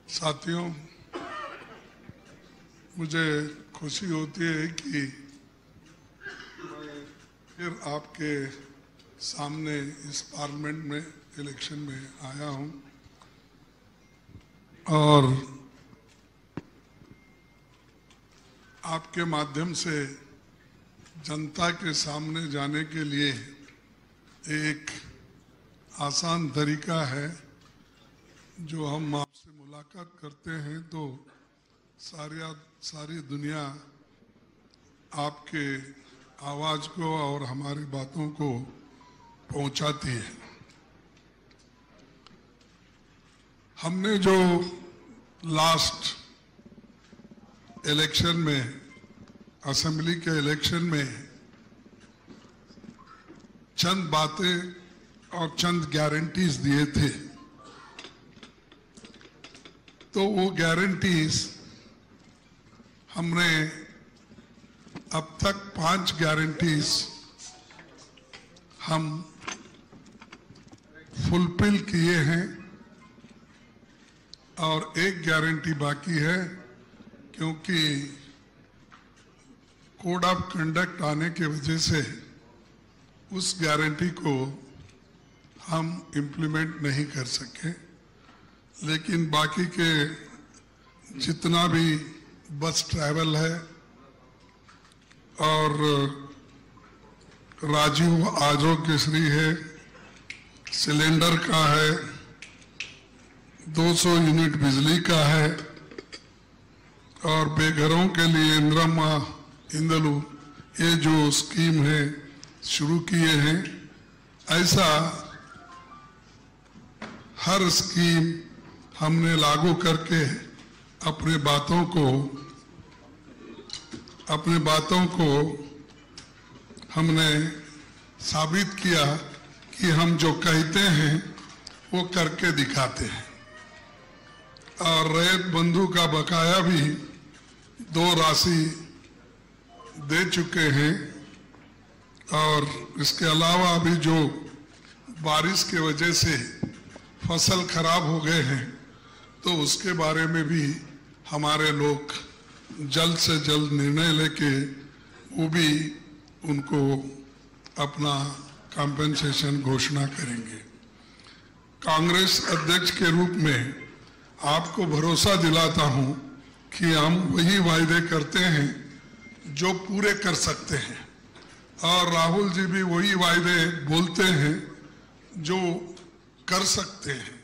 साथियों, मुझे खुशी होती है कि मैं फिर आपके सामने इस पार्लियामेंट में इलेक्शन में आया हूं और आपके माध्यम से जनता के सामने जाने के लिए एक आसान तरीका है। जो हम आपसे मुलाकात करते हैं तो सारी दुनिया आपके आवाज को और हमारी बातों को पहुंचाती है। हमने जो लास्ट इलेक्शन में, असेंबली के इलेक्शन में चंद बातें और चंद गारंटीज दिए थे, तो वो गारंटीज हमने अब तक 5 गारंटीज हम फुलफिल किए हैं और एक गारंटी बाकी है, क्योंकि कोड ऑफ कंडक्ट आने की वजह से उस गारंटी को हम इम्प्लीमेंट नहीं कर सके। लेकिन बाकी के जितना भी बस ट्रैवल है और राजीव आरोग्यश्री है, सिलेंडर का है, 200 यूनिट बिजली का है और बेघरों के लिए इंदिरा इंदलू ये जो स्कीम है शुरू किए हैं, ऐसा हर स्कीम हमने लागू करके अपने बातों को हमने साबित किया कि हम जो कहते हैं वो करके दिखाते हैं। और रैयत बंधु का बकाया भी 2 राशि दे चुके हैं और इसके अलावा अभी जो बारिश की वजह से फसल खराब हो गए हैं तो उसके बारे में भी हमारे लोग जल्द से जल्द निर्णय लेके वो भी उनको अपना कॉम्पेंसेशन घोषणा करेंगे। कांग्रेस अध्यक्ष के रूप में आपको भरोसा दिलाता हूं कि हम वही वायदे करते हैं जो पूरे कर सकते हैं और राहुल जी भी वही वायदे बोलते हैं जो कर सकते हैं।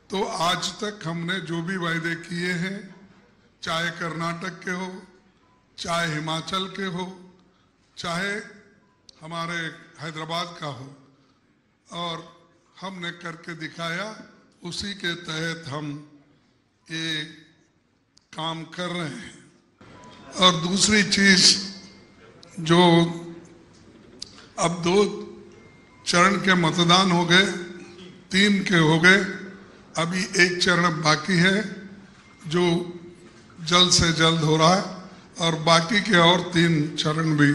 तो आज तक हमने जो भी वायदे किए हैं, चाहे कर्नाटक के हो, चाहे हिमाचल के हो, चाहे हमारे हैदराबाद का हो, और हमने करके दिखाया। उसी के तहत हम ये काम कर रहे हैं। और दूसरी चीज, जो अब 2 चरण के मतदान हो गए, 3 के हो गए, अभी 1 चरण बाकी है जो जल्द से जल्द हो रहा है और बाकी के और 3 चरण भी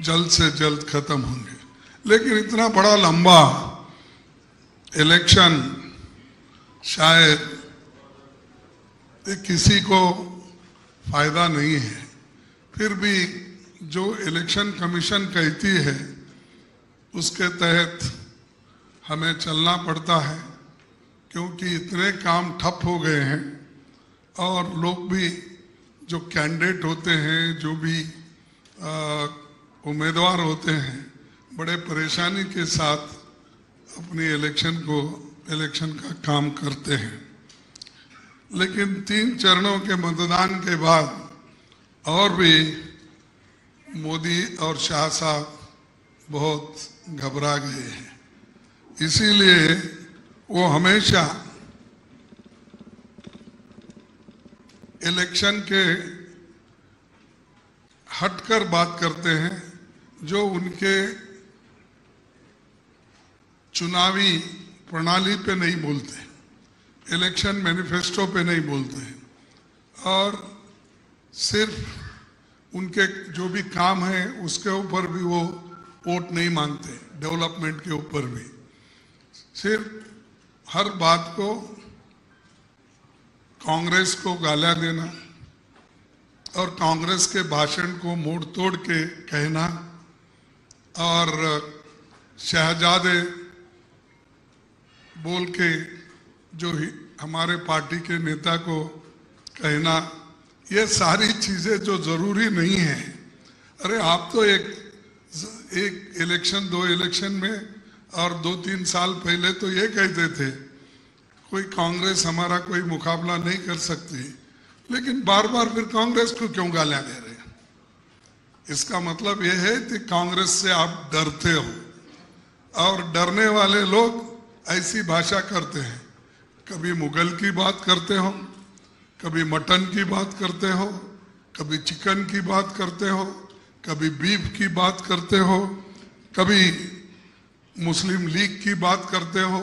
जल्द से जल्द खत्म होंगे। लेकिन इतना बड़ा लंबा इलेक्शन शायद किसी को फायदा नहीं है। फिर भी जो इलेक्शन कमीशन कहती है उसके तहत हमें चलना पड़ता है, क्योंकि इतने काम ठप हो गए हैं और लोग भी जो कैंडिडेट होते हैं, जो भी उम्मीदवार होते हैं, बड़े परेशानी के साथ अपनी इलेक्शन का काम करते हैं। लेकिन 3 चरणों के मतदान के बाद और भी मोदी और शाह साहब बहुत घबरा गए हैं। इसीलिए वो हमेशा इलेक्शन के हटकर बात करते हैं, जो उनके चुनावी प्रणाली पे नहीं बोलते, इलेक्शन मैनिफेस्टो पे नहीं बोलते हैं, और सिर्फ उनके जो भी काम है उसके ऊपर भी वो वोट नहीं मांगते, डेवलपमेंट के ऊपर भी सिर्फ हर बात को कांग्रेस को गालियां देना और कांग्रेस के भाषण को मोड़ तोड़ के कहना और शहजादे बोल के जो हमारे पार्टी के नेता को कहना, ये सारी चीजें जो जरूरी नहीं है। अरे आप तो एक इलेक्शन, 2 इलेक्शन में और 2-3 साल पहले तो ये कहते थे कोई कांग्रेस हमारा कोई मुकाबला नहीं कर सकती, लेकिन बार बार फिर कांग्रेस को क्यों गालियां दे रहे हैं? इसका मतलब यह है कि कांग्रेस से आप डरते हो, और डरने वाले लोग ऐसी भाषा करते हैं। कभी मुगल की बात करते हो, कभी मटन की बात करते हो, कभी चिकन की बात करते हो, कभी बीफ की बात करते हो, कभी मुस्लिम लीग की बात करते हो,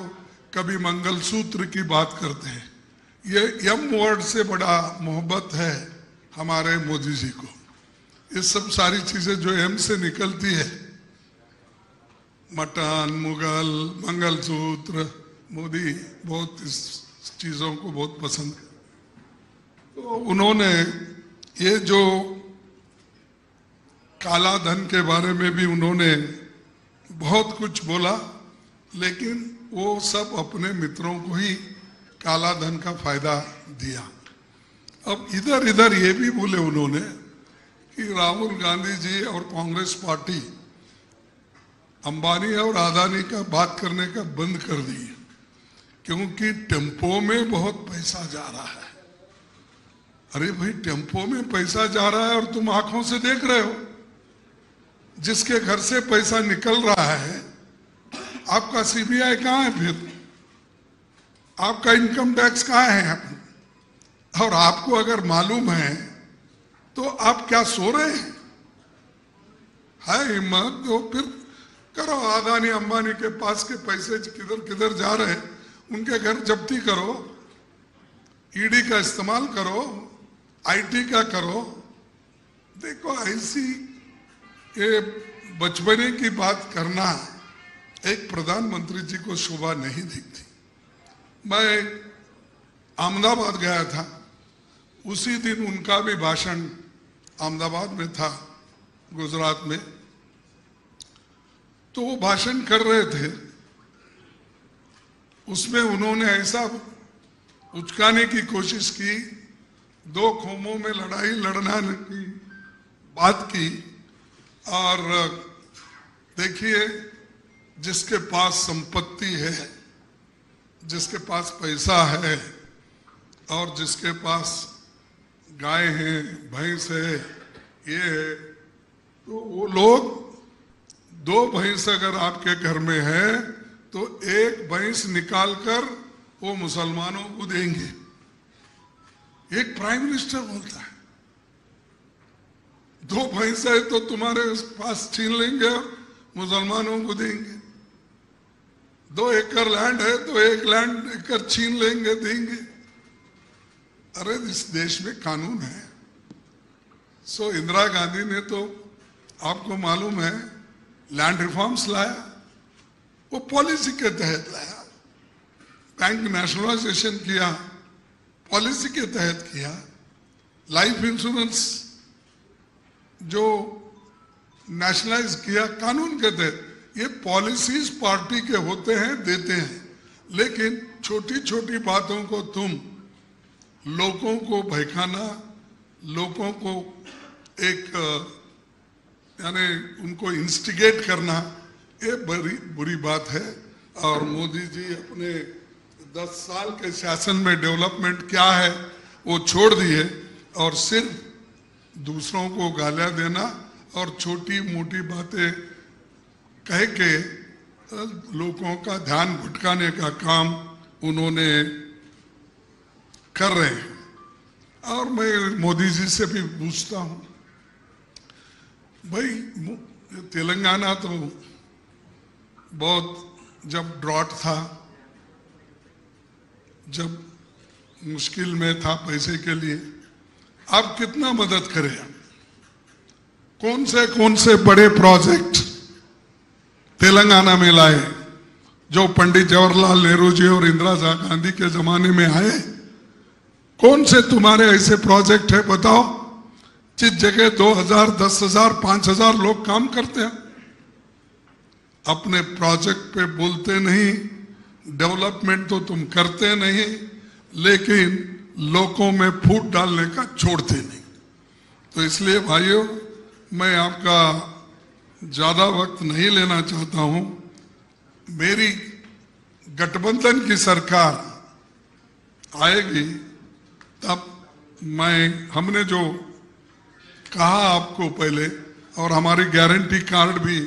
कभी मंगलसूत्र की बात करते हैं। ये एम वर्ड से बड़ा मोहब्बत है हमारे मोदी जी को। ये सब सारी चीजें जो एम से निकलती है, मटन, मुगल, मंगलसूत्र, मोदी बहुत इस चीजों को बहुत पसंद है। तो उन्होंने ये जो काला धन के बारे में भी उन्होंने बहुत कुछ बोला, लेकिन वो सब अपने मित्रों को ही काला धन का फायदा दिया। अब इधर इधर ये भी बोले उन्होंने कि राहुल गांधी जी और कांग्रेस पार्टी अंबानी और अदानी का बात करने का बंद कर दी है, क्योंकि टेम्पो में बहुत पैसा जा रहा है। अरे भाई, टेम्पो में पैसा जा रहा है और तुम आंखों से देख रहे हो। जिसके घर से पैसा निकल रहा है, आपका सीबीआई कहाँ है? फिर आपका इनकम टैक्स कहाँ है? और आपको अगर मालूम है तो आप क्या सो रहे हैं? है हिम्मत तो फिर करो। अदानी अंबानी के पास के पैसे किधर किधर जा रहे हैं, उनके घर जब्ती करो, ईडी का इस्तेमाल करो, आईटी का करो। देखो, ऐसी ये बचपने की बात करना एक प्रधानमंत्री जी को शोभा नहीं दिखती। मैं अहमदाबाद गया था, उसी दिन उनका भी भाषण अहमदाबाद में था, गुजरात में। तो वो भाषण कर रहे थे, उसमें उन्होंने ऐसा उचकाने की कोशिश की, 2 कौमों में लड़ाई लड़ना की बात की। और देखिए, जिसके पास संपत्ति है, जिसके पास पैसा है और जिसके पास गाय है, भैंस है, ये है, तो वो लोग 2 भैंस अगर आपके घर में है तो 1 भैंस निकाल कर वो मुसलमानों को देंगे। एक प्राइम मिनिस्टर बोलता है 2 भैंस है तो तुम्हारे पास छीन लेंगे और मुसलमानों को देंगे। 2 एकड़ लैंड है तो 1 लैंड एकड़ छीन लेंगे, देंगे। अरे, इस देश में कानून है। सो इंदिरा गांधी ने तो आपको मालूम है लैंड रिफॉर्म्स लाया, वो पॉलिसी के तहत लाया। बैंक नेशनलाइजेशन किया, पॉलिसी के तहत किया। लाइफ इंश्योरेंस जो नेशनलाइज किया, कानून के तहत। ये पॉलिसीज पार्टी के होते हैं, देते हैं, लेकिन छोटी छोटी बातों को तुम लोगों को बहकाना, लोगों को एक यानी उनको इंस्टिगेट करना, ये बड़ी बुरी बात है। और मोदी जी अपने 10 साल के शासन में डेवलपमेंट क्या है वो छोड़ दिए और सिर्फ दूसरों को गालियां देना और छोटी मोटी बातें कह के लोगों का ध्यान भटकाने का काम उन्होंने कर रहे हैं। और मैं मोदी जी से भी पूछता हूं, भाई तेलंगाना तो बहुत, जब ड्रॉट था, जब मुश्किल में था पैसे के लिए, आप कितना मदद करें? कौन से बड़े प्रोजेक्ट तेलंगाना में लाए जो पंडित जवाहरलाल नेहरू जी और इंदिरा गांधी के जमाने में आए? कौन से तुम्हारे ऐसे प्रोजेक्ट है बताओ जिस जगह 2000, 10,000, 5,000 लोग काम करते हैं? अपने प्रोजेक्ट पे बोलते नहीं, डेवलपमेंट तो तुम करते नहीं, लेकिन लोगों में फूट डालने का छोड़ते नहीं। तो इसलिए भाइयों, मैं आपका ज्यादा वक्त नहीं लेना चाहता हूं। मेरी गठबंधन की सरकार आएगी तब हमने जो कहा आपको पहले, और हमारी गारंटी कार्ड भी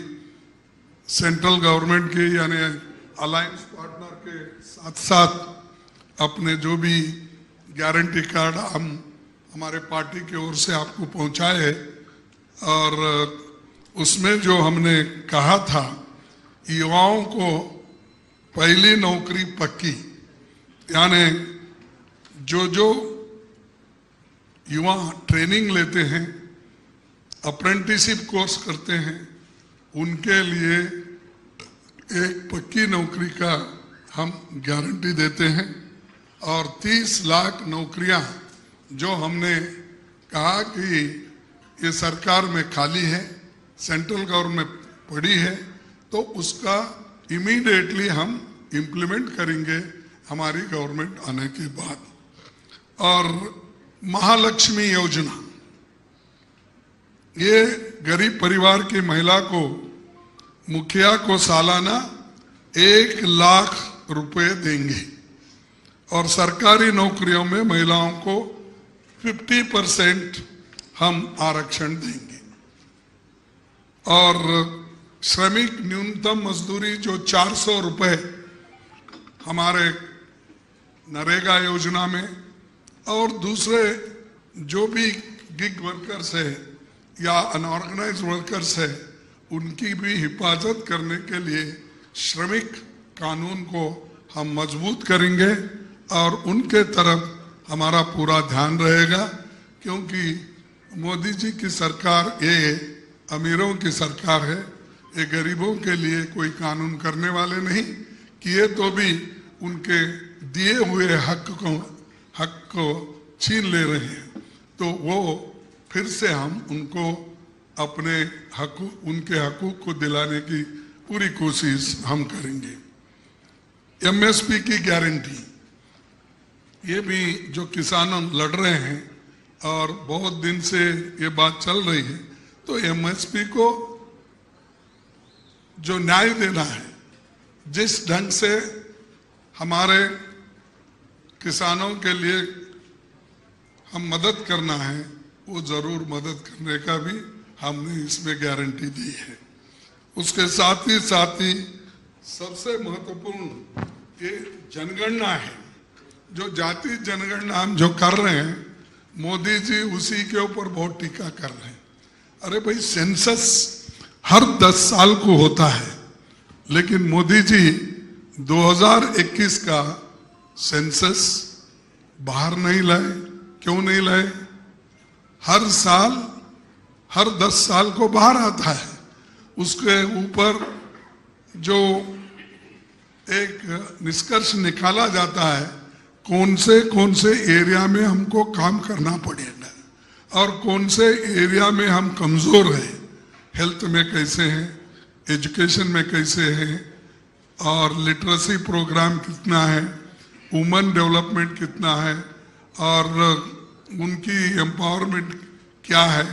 सेंट्रल गवर्नमेंट के यानी अलायंस पार्टनर के साथ साथ अपने जो भी गारंटी कार्ड हमारे पार्टी की ओर से आपको पहुंचाए, और उसमें जो हमने कहा था युवाओं को पहली नौकरी पक्की, यानी जो युवा ट्रेनिंग लेते हैं, अप्रेंटिसशिप कोर्स करते हैं, उनके लिए एक पक्की नौकरी का हम गारंटी देते हैं। और 30 लाख नौकरियां जो हमने कहा कि ये सरकार में खाली है, सेंट्रल गवर्नमेंट पड़ी है, तो उसका इमीडिएटली हम इम्प्लीमेंट करेंगे हमारी गवर्नमेंट आने के बाद। और महालक्ष्मी योजना, ये गरीब परिवार की महिला को, मुखिया को सालाना 1 लाख रुपए देंगे, और सरकारी नौकरियों में महिलाओं को 50% हम आरक्षण देंगे। और श्रमिक न्यूनतम मजदूरी जो 400 रुपए हमारे नरेगा योजना में, और दूसरे जो भी गिग वर्कर्स है या अनऑर्गेनाइज्ड वर्कर्स है, उनकी भी हिफाजत करने के लिए श्रमिक कानून को हम मजबूत करेंगे, और उनके तरफ हमारा पूरा ध्यान रहेगा। क्योंकि मोदी जी की सरकार ये अमीरों की सरकार है, ये गरीबों के लिए कोई कानून करने वाले नहीं, किए तो भी उनके दिए हुए हक को छीन ले रहे हैं। तो वो फिर से हम उनको अपने उनके हकूक को दिलाने की पूरी कोशिश हम करेंगे। एमएसपी की गारंटी, ये भी जो किसान लड़ रहे हैं और बहुत दिन से ये बात चल रही है, तो एमएसपी को जो न्याय देना है, जिस ढंग से हमारे किसानों के लिए हम मदद करना है, वो जरूर मदद करने का भी हमने इसमें गारंटी दी है। उसके साथ ही सबसे महत्वपूर्ण ये जनगणना है, जो जाति जनगणना हम जो कर रहे हैं, मोदी जी उसी के ऊपर बहुत टीका कर रहे हैं। अरे भाई, सेंसस हर 10 साल को होता है, लेकिन मोदी जी 2021 का सेंसस बाहर नहीं लाए। क्यों नहीं लाए? हर साल, हर 10 साल को बाहर आता है। उसके ऊपर जो एक निष्कर्ष निकाला जाता है, कौन से एरिया में हमको काम करना पड़ेगा और कौन से एरिया में हम कमजोर हैं, हेल्थ में कैसे हैं, एजुकेशन में कैसे हैं, और लिटरेसी प्रोग्राम कितना है, वुमेन डेवलपमेंट कितना है, और उनकी एम्पावरमेंट क्या है,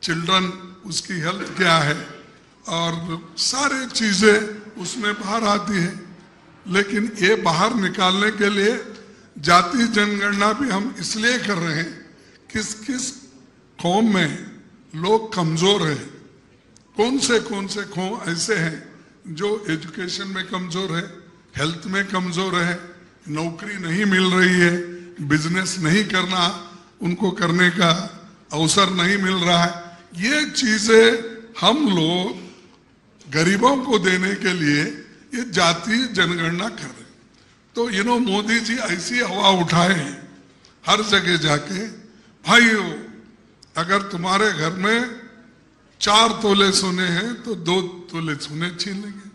चिल्ड्रन उसकी हेल्थ क्या है, और सारे चीजें उसमें बाहर आती है। लेकिन ये बाहर निकालने के लिए जाति जनगणना भी हम इसलिए कर रहे हैं, किस किस कौम में लोग कमजोर हैं, कौन से कौम ऐसे हैं जो एजुकेशन में कमजोर है, हेल्थ में कमजोर है, नौकरी नहीं मिल रही है, बिजनेस नहीं करना, उनको करने का अवसर नहीं मिल रहा है। ये चीजें हम लोग गरीबों को देने के लिए ये जाति जनगणना कर रहे हैं। तो मोदी जी ऐसी हवा उठाए हैं हर जगह जाके, भाइयों अगर तुम्हारे घर में 4 तोले सोने हैं तो 2 तोले सोने छीन लेंगे,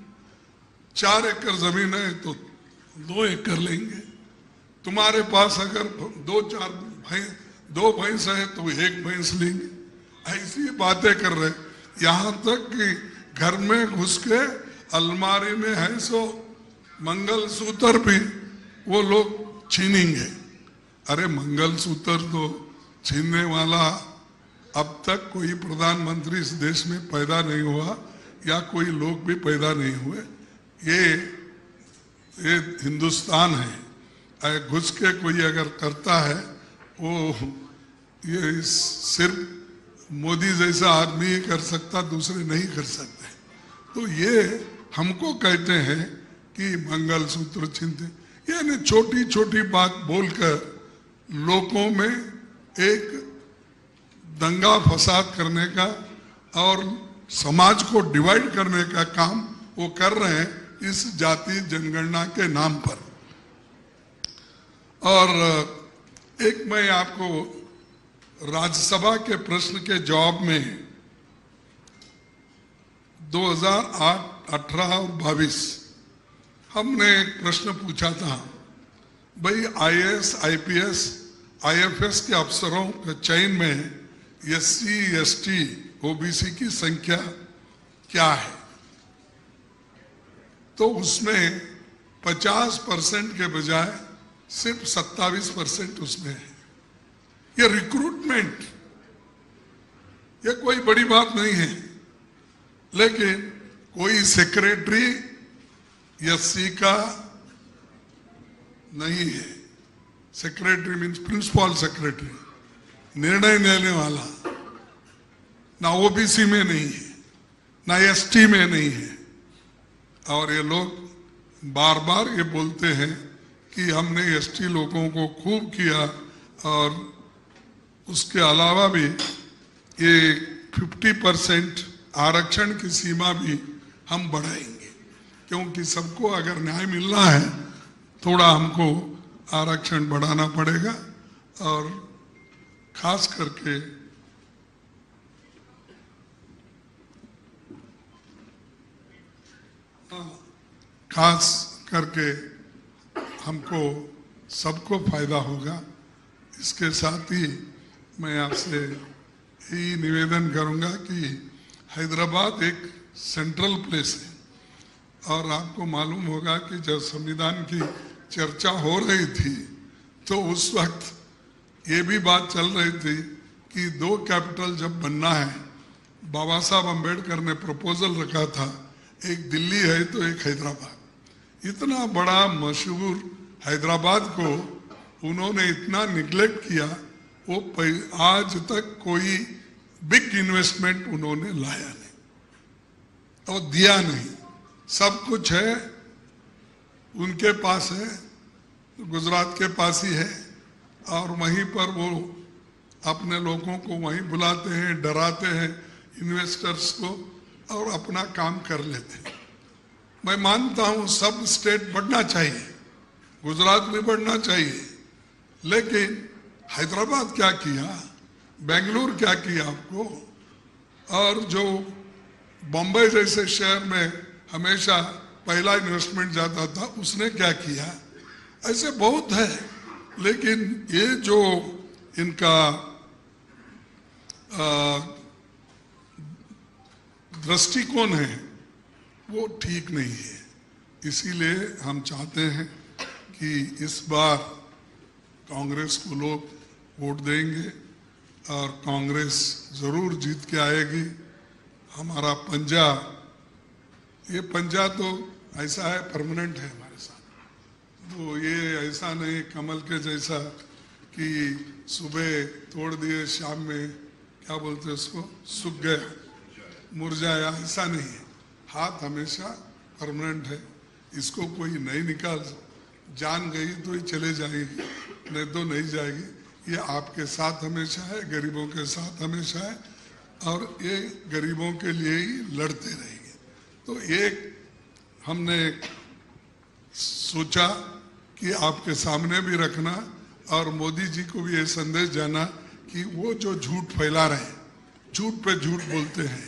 4 एकड़ जमीन है तो 2 एकड़ लेंगे, तुम्हारे पास अगर दो भैंस है तो एक भैंस लेंगे, ऐसी बातें कर रहे। यहाँ तक कि घर में घुस के अलमारी में है सो मंगलसूत्र भी वो लोग छीनेंगे। अरे मंगलसूत्र तो छीनने वाला अब तक कोई प्रधानमंत्री इस देश में पैदा नहीं हुआ या कोई लोग भी पैदा नहीं हुए। ये हिंदुस्तान है, घुस के कोई अगर करता है वो ये सिर्फ मोदी जैसा आदमी ही कर सकता, दूसरे नहीं कर सकते। तो ये हमको कहते हैं कि मंगलसूत्र छीनते, यानी छोटी छोटी बात बोलकर लोगों में एक दंगा फसाद करने का और समाज को डिवाइड करने का काम वो कर रहे हैं इस जाति जनगणना के नाम पर। और एक मैं आपको राज्यसभा के प्रश्न के जवाब में 2008, 18 और 22 हमने एक प्रश्न पूछा था, भाई आईएएस, आईपीएस, आईएफएस के अफसरों के चयन में एससी, एसटी, ओबीसी की संख्या क्या है? तो उसमें 50% के बजाय सिर्फ 27% उसमें है। ये रिक्रूटमेंट, ये कोई बड़ी बात नहीं है, लेकिन कोई सेक्रेटरी एससी का नहीं है। सेक्रेटरी मीन्स प्रिंसिपल सेक्रेटरी, निर्णय लेने वाला, ना ओबीसी में नहीं है, ना एसटी में नहीं है। और ये लोग बार बार ये बोलते हैं कि हमने एसटी लोगों को खूब किया और उसके अलावा भी ये 50% आरक्षण की सीमा भी हम बढ़ाएंगे, क्योंकि सबको अगर न्याय मिलना है थोड़ा हमको आरक्षण बढ़ाना पड़ेगा। और खास करके हमको सबको फायदा होगा। इसके साथ ही मैं आपसे यही निवेदन करूंगा कि हैदराबाद एक सेंट्रल प्लेस है और आपको मालूम होगा कि जब संविधान की चर्चा हो रही थी तो उस वक्त ये भी बात चल रही थी कि 2 कैपिटल जब बनना है, बाबा साहब अम्बेडकर ने प्रपोजल रखा था, एक दिल्ली है तो एक हैदराबाद। इतना बड़ा मशहूर हैदराबाद को उन्होंने इतना निग्लेक्ट किया, वो आज तक कोई बिग इन्वेस्टमेंट उन्होंने लाया नहीं और दिया नहीं। सब कुछ है उनके पास है, गुजरात के पास ही है, और वहीं पर वो अपने लोगों को वहीं बुलाते हैं, डराते हैं इन्वेस्टर्स को और अपना काम कर लेते हैं। मैं मानता हूं सब स्टेट बढ़ना चाहिए, गुजरात भी बढ़ना चाहिए, लेकिन हैदराबाद क्या किया, बेंगलुरु क्या किया आपको, और जो बॉम्बे जैसे शहर में हमेशा पहला इन्वेस्टमेंट जाता था उसने क्या किया, ऐसे बहुत है। लेकिन ये जो इनका दृष्टिकोण है वो ठीक नहीं है। इसीलिए हम चाहते हैं कि इस बार कांग्रेस को लोग वोट देंगे और कांग्रेस जरूर जीत के आएगी। हमारा पंजा, ये पंजा तो ऐसा है, परमानेंट है हमारे साथ। तो ये ऐसा नहीं कमल के जैसा कि सुबह तोड़ दिए शाम में क्या बोलते उसको सूख गया, मुरझाया, ऐसा नहीं है। हाथ हमेशा परमानेंट है, इसको कोई नहीं निकाल, जान गई तो ही चले जाएगी, नहीं तो नहीं जाएगी। ये आपके साथ हमेशा है, गरीबों के साथ हमेशा है और ये गरीबों के लिए ही लड़ते रहेंगे। तो एक हमने सोचा कि आपके सामने भी रखना और मोदी जी को भी ये संदेश जाना कि वो जो झूठ फैला रहे हैं, झूठ पे झूठ बोलते हैं।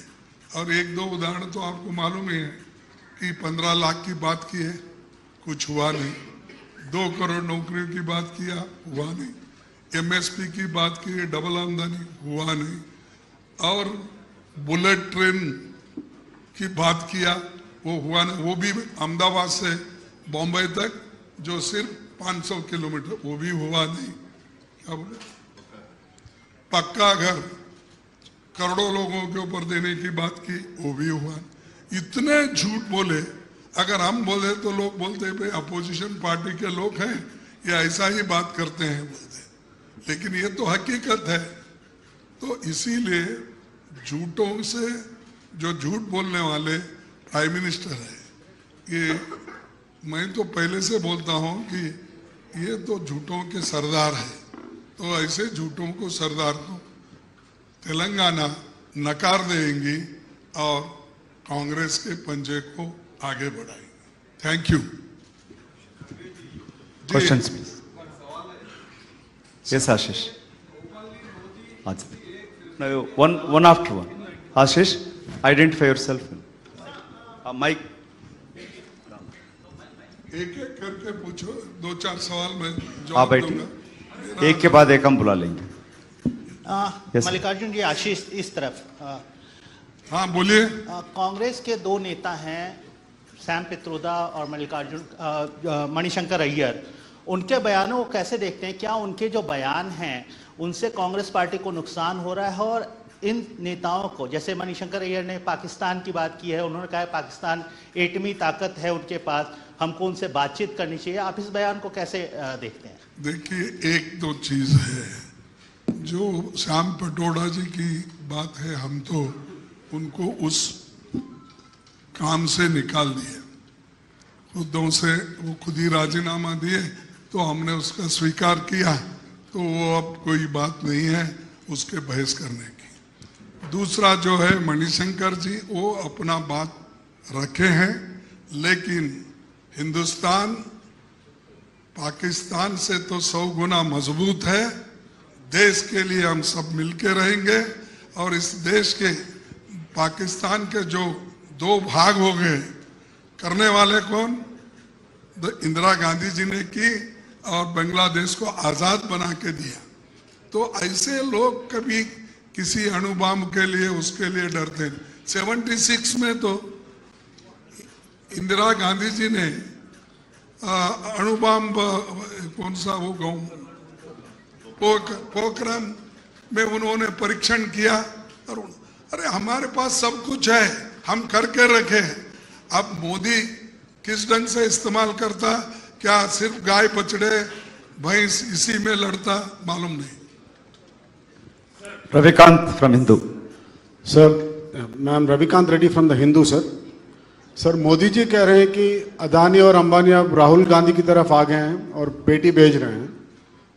और 1-2 उदाहरण तो आपको मालूम ही है कि 15 लाख की बात की है, कुछ हुआ नहीं। 2 करोड़ नौकरियों की बात किया, हुआ नहीं। एमएसपी की बात की, डबल आमदनी, हुआ नहीं। और बुलेट ट्रेन की बात किया, वो हुआ नहीं। वो भी अहमदाबाद से बॉम्बे तक जो सिर्फ 500 किलोमीटर, वो भी हुआ नहीं। क्या बोले? पक्का घर करोड़ों लोगों के ऊपर देने की बात की, वो भी हुआ नहीं। इतने झूठ बोले। अगर हम बोले तो लोग बोलते भाई अपोजिशन पार्टी के लोग हैं, ये ऐसा ही बात करते हैं बोलते, लेकिन ये तो हकीकत है। तो इसीलिए झूठों से, जो झूठ बोलने वाले प्राइम मिनिस्टर है, ये मैं तो पहले से बोलता हूं कि ये तो झूठों के सरदार है। तो ऐसे झूठों को, सरदार को तेलंगाना नकार देंगी और कांग्रेस के पंजे को आगे बढ़ाएंगे। Thank you. Questions please. Yes Ashish. one after one. Ashish, identify yourself. Mike. एक एक करके पूछो, 2-4 सवाल में जवाब बैठिए, एक के बाद एक हम बुला लेंगे। मल्लिकार्जुन जी, आशीष इस तरफ। हाँ बोलिए। कांग्रेस के 2 नेता हैं, सैम पित्रोदा और मणिशंकर अय्यर। उनके बयानों को कैसे देखते हैं? क्या उनके जो बयान हैं उनसे कांग्रेस पार्टी को नुकसान हो रहा है? और इन नेताओं को, जैसे मणिशंकर अय्यर ने पाकिस्तान की बात की है, उन्होंने कहा है पाकिस्तान एटमी ताकत है उनके पास, हमको उनसे बातचीत करनी चाहिए। आप इस बयान को कैसे देखते हैं? देखिए, एक दो चीज है। जो श्याम पित्रोदा जी की बात है, हम तो उनको उस काम से निकाल दिए, खुदों से। वो खुद ही राजीनामा दिए, तो हमने उसका स्वीकार किया। तो वो अब कोई बात नहीं है उसके बहस करने की। दूसरा जो है, मणिशंकर जी वो अपना बात रखे हैं, लेकिन हिंदुस्तान पाकिस्तान से तो 100 गुना मजबूत है। देश के लिए हम सब मिलके रहेंगे। और इस देश के, पाकिस्तान के जो 2 भाग हो गए, करने वाले कौन? इंदिरा गांधी जी ने की और बांग्लादेश को आजाद बना के दिया। तो ऐसे लोग कभी किसी अणु बम के लिए, उसके लिए डरते हैं। 76 में तो इंदिरा गांधी जी ने अणु बम, कौन सा वो गाँव, पोखरण में उन्होंने परीक्षण किया। और अरे हमारे पास सब कुछ है, हम करके रखे। अब मोदी किस ढंग से इस्तेमाल करता, क्या सिर्फ गाय बछड़े भैंस इसी में लड़ता, मालूम नहीं। Ravikant from Hindu. Sir, ma'am Ravikant Reddy from the Hindu. Sir, Modi ji कह रहे हैं कि अदानी और अंबानी अब राहुल गांधी की तरफ आ गए हैं और बेटी भेज रहे हैं।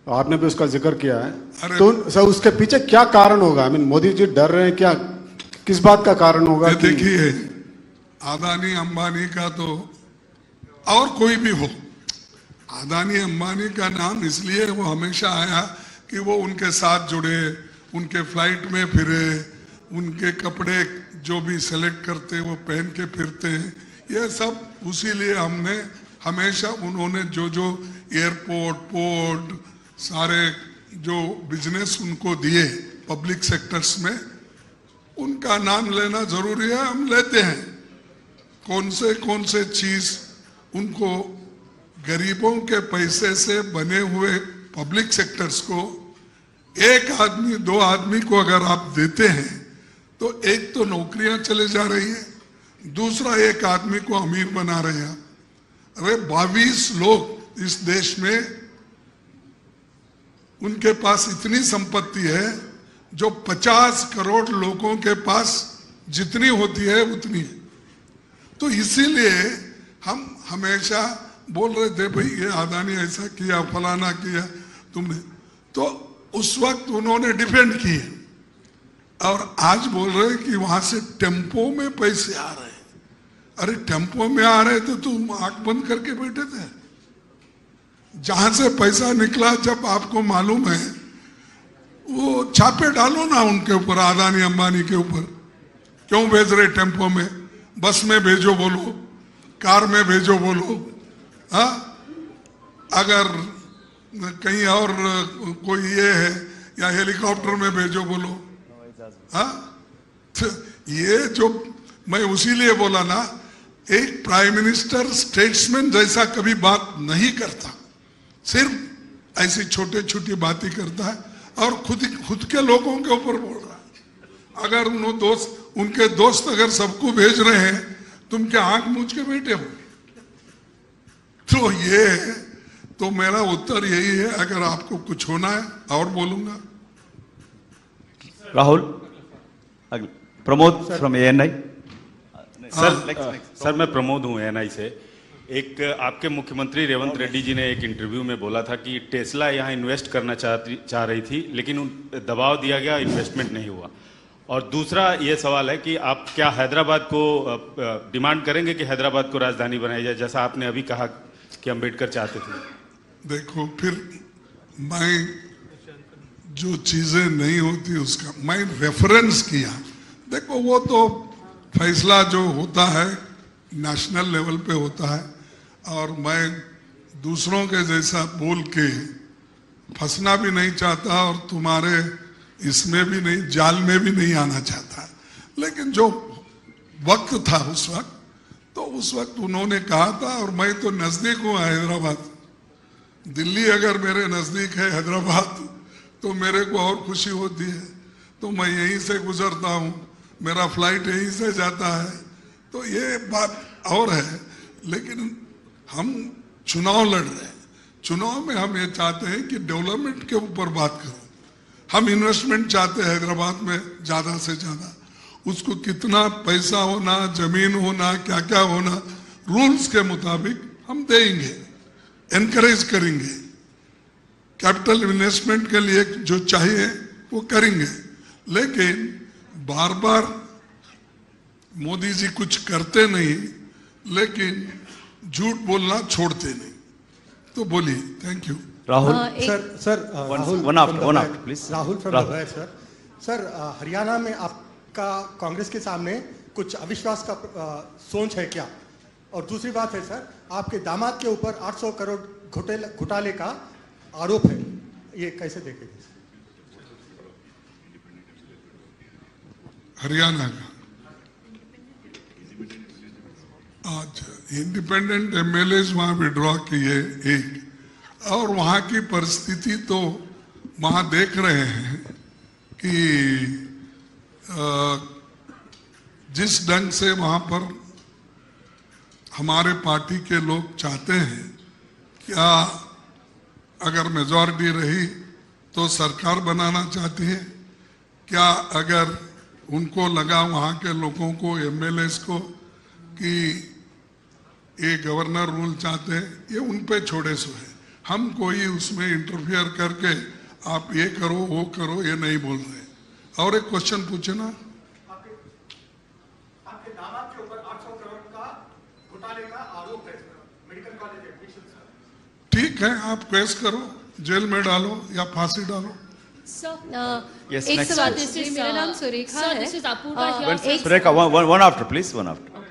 आपने भी उसका जिक्र किया है। तो सर, उसके पीछे क्या कारण होगा? मोदी जी डर रहे हैं क्या? किस बात का कारण होगा? देखिए, अदानी अंबानी का तो, और कोई भी हो, अदानी अंबानी का नाम इसलिए वो हमेशा आया कि वो उनके साथ जुड़े, उनके फ्लाइट में फिरे, उनके कपड़े जो भी सेलेक्ट करते वो पहन के फिरते हैं। ये सब उसी लिए हमने हमेशा, उन्होंने जो जो एयरपोर्ट, पोर्ट, सारे जो बिजनेस उनको दिए पब्लिक सेक्टर्स में, उनका नाम लेना जरूरी है, हम लेते हैं। कौन से चीज उनको, गरीबों के पैसे से बने हुए पब्लिक सेक्टर्स को एक आदमी 2 आदमी को अगर आप देते हैं तो एक तो नौकरियां चले जा रही है, दूसरा एक आदमी को अमीर बना रहे हैं। अरे 22 लोग इस देश में, उनके पास इतनी संपत्ति है जो 50 करोड़ लोगों के पास जितनी होती है उतनी है। तो इसीलिए हम हमेशा बोल रहे थे भाई ये अदानी ऐसा किया, फलाना किया तुमने, तो उस वक्त उन्होंने डिफेंड किए। और आज बोल रहे कि वहां से टेम्पो में पैसे आ रहे हैं। अरे टेम्पो में आ रहे थे, तुम आंख बंद करके बैठे थे। जहां से पैसा निकला जब आपको मालूम है, वो छापे डालो ना उनके ऊपर, अदानी अंबानी के ऊपर। क्यों भेज रहे टेम्पो में? बस में भेजो बोलो, कार में भेजो बोलो। हाँ, अगर कहीं और कोई ये है या हेलीकॉप्टर में भेजो बोलो, हाँ? तो ये जो मैं उसीलिए बोला ना, एक प्राइम मिनिस्टर स्टेट्समैन जैसा कभी बात नहीं करता, सिर्फ ऐसी छोटे छोटी बातें करता है और खुद के लोगों के ऊपर बोल रहा है। अगर उनके दोस्त अगर सबको भेज रहे हैं, तुम क्या आंख मूंझ के बैठे हो? तो ये तो मेरा उत्तर यही है, अगर आपको कुछ होना है और बोलूंगा। Rahul, Pramod from ANI. Sir मैं प्रमोद हूँ एएनआई से। एक आपके मुख्यमंत्री रेवंत रेड्डी जी ने एक इंटरव्यू में बोला था कि टेस्ला यहाँ इन्वेस्ट करना चाह रही थी, लेकिन दबाव दिया गया, इन्वेस्टमेंट नहीं हुआ। और दूसरा ये सवाल है कि आप क्या हैदराबाद को डिमांड करेंगे कि हैदराबाद को राजधानी बनाई जाए, जैसा आपने अभी कहा कि अम्बेडकर चाहते थे? देखो, फिर मैं जो चीजें नहीं होती उसका मैं रेफरेंस किया। देखो, वो तो फैसला जो होता है नेशनल लेवल पे होता है, और मैं दूसरों के जैसा बोल के फंसना भी नहीं चाहता और तुम्हारे इसमें भी नहीं, जाल में भी नहीं आना चाहता। लेकिन जो वक्त था उस वक्त, तो उस वक्त उन्होंने कहा था, और मैं तो नजदीक हूँ हैदराबाद, दिल्ली अगर मेरे नजदीक है हैदराबाद तो मेरे को और खुशी होती है। तो मैं यहीं से गुजरता हूँ, मेरा फ्लाइट यहीं से जाता है, तो ये बात और है। लेकिन हम चुनाव लड़ रहे हैं, चुनाव में हम ये चाहते हैं कि डेवलपमेंट के ऊपर बात करो। हम इन्वेस्टमेंट चाहते हैं हैदराबाद में ज्यादा से ज्यादा, उसको कितना पैसा होना, जमीन होना, क्या क्या होना, रूल्स के मुताबिक हम देंगे, एनकरेज करेंगे। कैपिटल इन्वेस्टमेंट के लिए जो चाहिए वो करेंगे। लेकिन बार बार मोदी जी कुछ करते नहीं, लेकिन झूठ बोलना छोड़ते नहीं। तो बोलिए। Thank you. Rahul, sir one after please. Rahul from the sir, Haryana में आपका कांग्रेस के सामने कुछ अविश्वास का सोच है क्या? और दूसरी बात है सर, आपके दामाद के ऊपर 800 करोड़ घोटाले का आरोप है, ये कैसे देखेंगे? हरियाणा का आज इंडिपेंडेंट एमएलए वहां विड्रॉ किए एक, और वहां की परिस्थिति तो वहां देख रहे हैं कि जिस ढंग से वहां पर हमारे पार्टी के लोग चाहते हैं, क्या अगर मेजॉरिटी रही तो सरकार बनाना चाहती है, क्या अगर उनको लगा वहां के लोगों को, एमएलएस को, कि ये गवर्नर रूल चाहते हैं, ये उन पे छोड़े सो है। हम कोई उसमें इंटरफियर करके आप ये करो वो करो ये नहीं बोल रहे। और एक क्वेश्चन पूछे ना। आपके दामाद के ऊपर 800 करोड़ का घोटाले का आरोप है, मेडिकल कॉलेज एडमिशन। ठीक है, आप केस करो, जेल में डालो या फांसी डालो। Yes, एक next सवाल, please. मेरा नाम सुरेखा है। Sureka, one after please, one after. One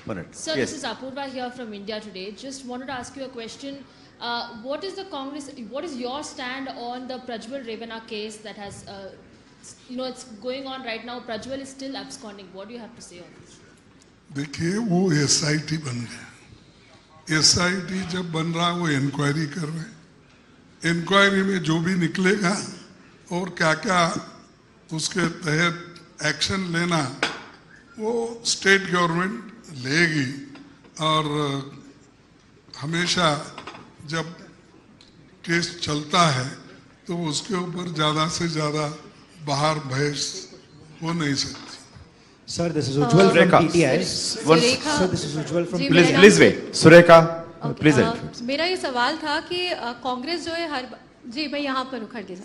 minute. Sir, Yes. this is Apurva here from India Today. Just wanted to ask you a question. What is the Congress? What is your stand on the Prajwal Revana case that has, it's going on right now? Prajwal is still absconding. What do you have to say on this? देखिए, वो SIT बन गया। SIT जब बन रहा है, वो inquiry कर रहे हैं। इंक्वायरी में जो भी निकलेगा और क्या क्या उसके तहत एक्शन लेना, वो स्टेट गवर्नमेंट लेगी। और हमेशा जब केस चलता है तो उसके ऊपर ज्यादा से ज्यादा बाहर बहस हो नहीं सकती। Sir, this is Ujjwal from Sureka. PTI. Sureka. Sir, this is Ujjwal from ji, Please, मेरा please नाम- wait. Sureka, please Okay, wait. मेरा ये सवाल था कि कांग्रेस जो है जी मैं यहाँ पर उखड़ के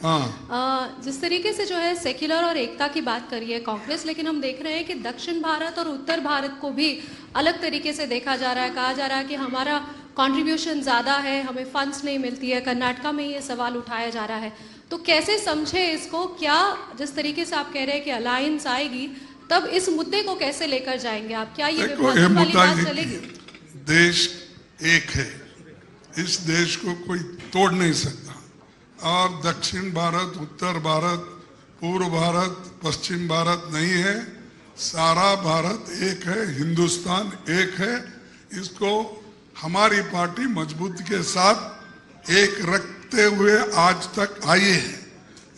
जिस तरीके से जो है सेक्युलर और एकता की बात करी है कांग्रेस, लेकिन हम देख रहे हैं कि दक्षिण भारत और उत्तर भारत को भी अलग तरीके से देखा जा रहा है। कहा जा रहा है कि हमारा कंट्रीब्यूशन ज़्यादा है, हमें फंड्स नहीं मिलती है। कर्नाटका में ये सवाल उठाया जा रहा है, तो कैसे समझे इसको? क्या जिस तरीके से आप कह रहे हैं कि अलायंस आएगी, तब इस मुद्दे को कैसे लेकर जाएंगे आप? क्या ये विभाजन वाली बात चलेगी? देश एक है, इस देश को कोई तोड़ नहीं सकता। और दक्षिण भारत, उत्तर भारत, पूर्व भारत, पश्चिम भारत नहीं है, सारा भारत एक है, हिंदुस्तान एक है। इसको हमारी पार्टी मजबूती के साथ एक रखते हुए आज तक आई है।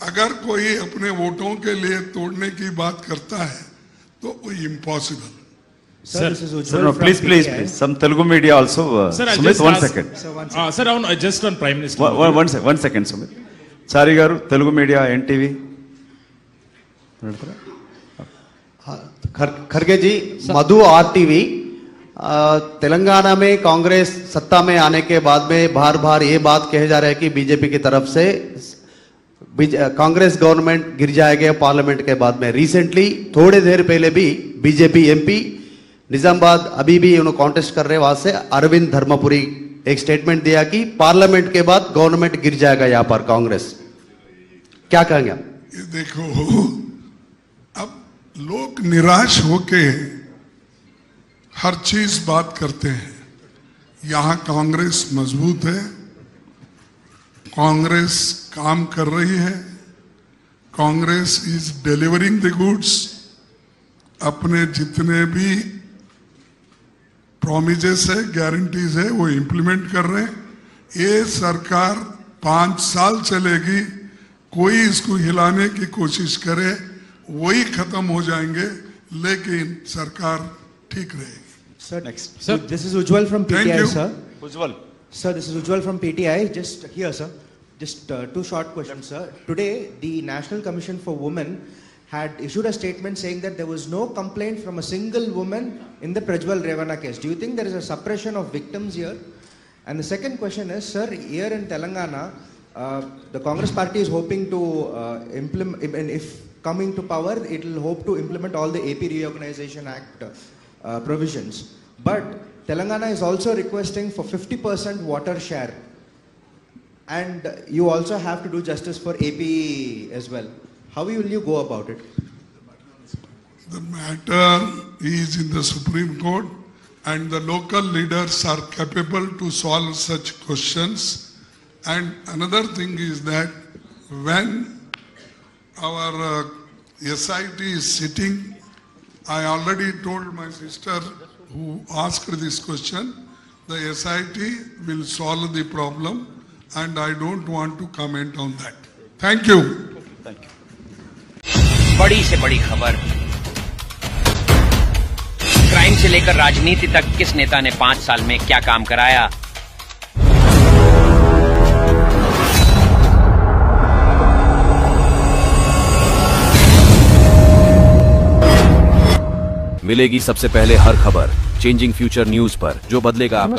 अगर कोई अपने वोटों के लिए तोड़ने की बात करता है तो वो impossible. Sir, no, please. Some Telugu media also. Sir, Sumit, one second. Sir, just on Prime Minister. One second, Sumit. Chari garu, Telugu media, NTV. Kharge ji, Madhu RTV, Telangana में कांग्रेस सत्ता में आने के बाद में बार ये बात कहे जा रहा है कि बीजेपी की तरफ से कांग्रेस गवर्नमेंट गिर जाएगा पार्लियामेंट के बाद में। रिसेंटली थोड़े देर पहले भी बीजेपी एमपी निजामाबाद अभी भी उन्होंने कॉन्टेस्ट कर रहे, वहां से अरविंद धर्मपुरी एक स्टेटमेंट दिया कि पार्लियामेंट के बाद गवर्नमेंट गिर जाएगा यहां पर कांग्रेस। क्या कहेंगे आप? ये देखो, अब लोग निराश होके हर चीज बात करते हैं। यहां कांग्रेस मजबूत है, कांग्रेस काम कर रही है, Congress is delivering the goods. अपने जितने भी प्रॉमिसेस है, गारंटीज है, वो इंप्लीमेंट कर रहे हैं। ये सरकार 5 साल चलेगी, कोई इसको हिलाने की कोशिश करे वही खत्म हो जाएंगे, लेकिन सरकार ठीक रहेगी। Sir, next. Sir, this is Ujjwal from PTI, sir. Ujjwal. Sir, this is Ujjwal from PTI. Just here, sir. Just 2 short questions, sir. Today, the National Commission for Women had issued a statement saying that there was no complaint from a single woman in the Prajwal Revana case. Do you think there is a suppression of victims here? And the second question is, sir, here in Telangana, the Congress party is hoping to implement, and if coming to power, it will hope to implement all the AP Reorganization Act provisions. But Telangana is also requesting for 50% water share. And you also have to do justice for AP as well. How will you go about it? The matter is in the Supreme Court, and the local leaders are capable to solve such questions. And another thing is that when our SIT is sitting, I already told my sister who asked this question, the SIT will solve the problem, and I don't want to comment on that. Thank you. Thank you. बड़ी से बड़ी खबर, crime से लेकर राजनीति तक किस नेता ने 5 साल में क्या काम कराया। मिलेगी सबसे पहले हर खबर चेंजिंग फ्यूचर न्यूज पर, जो बदलेगा आपका